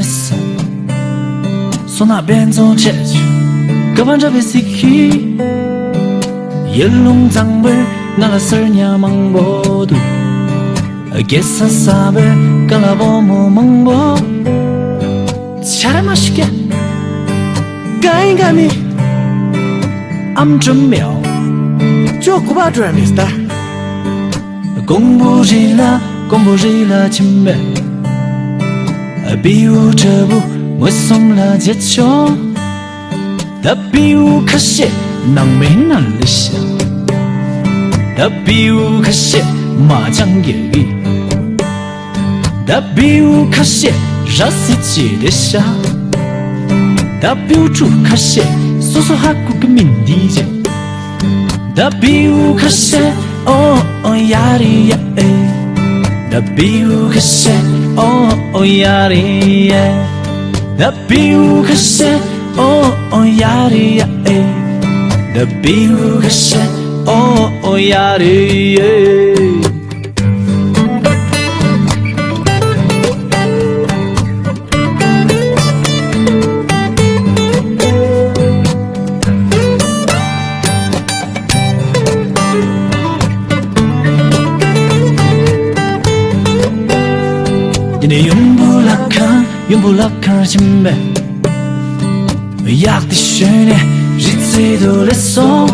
死，说那边走切去，各方这边是去，一笼脏味，那拉丝儿娘忙不度，给啥啥味，格拉不么忙不，恰来嘛是个，干干咪，俺真妙，就古巴转的 star， 公布日了前辈。比如这部我送了结球，他比如可惜能没能力想，他比如可惜麻将也比，他比如可惜让自己的想，他比如主可惜说说哈古个命地界，他比如可惜呀哩呀哎，他比如可惜。哦呀哩耶，那比如可惜，哦呀哩呀哎，那比如可惜，哦呀哩耶。你永不拉看前辈，压的是你日子都来送，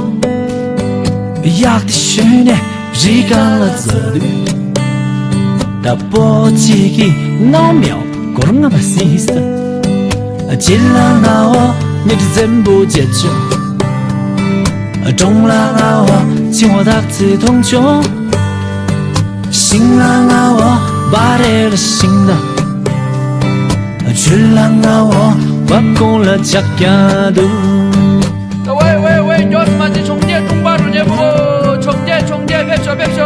压的是你日干了这里，他不记忆闹秒，过了把心思，既然那我你的全部解决，中了那我情话打字通穷，心了那我把这了心的。去让我把功了加干度。喂，叫什么？这充电中巴中间不？充电，别说。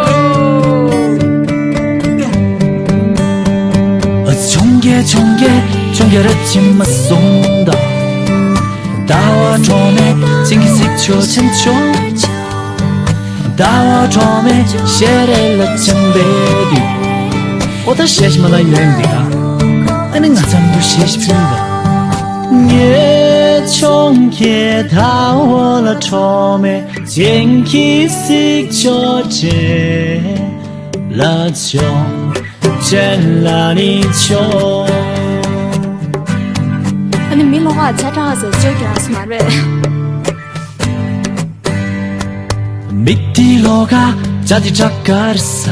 充电的钱嘛送到，大话装没，经济是求千秋，大话装没，写的了千百句，我的写什么来原地啊？能啊，咱不写评论。越穷越大我了愁眉，天气是就结了穷，结了你穷。你没了话，家长是就给他什么人？米蒂罗卡，家的扎卡的萨，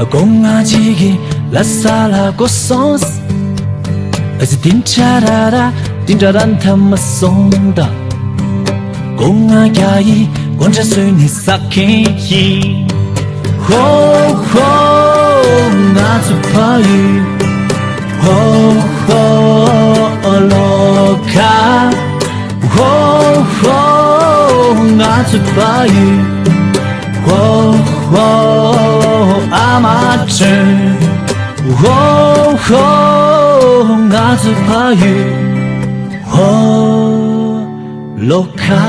公阿吉吉。La sala gossos As dinchara tama sonda Gonga yai Gonja suni sakeki Ho ho Nga tsupayu Ho ho loka Ho ho Nga tsupayu Ho ho amateur nga zu pa yu ho loka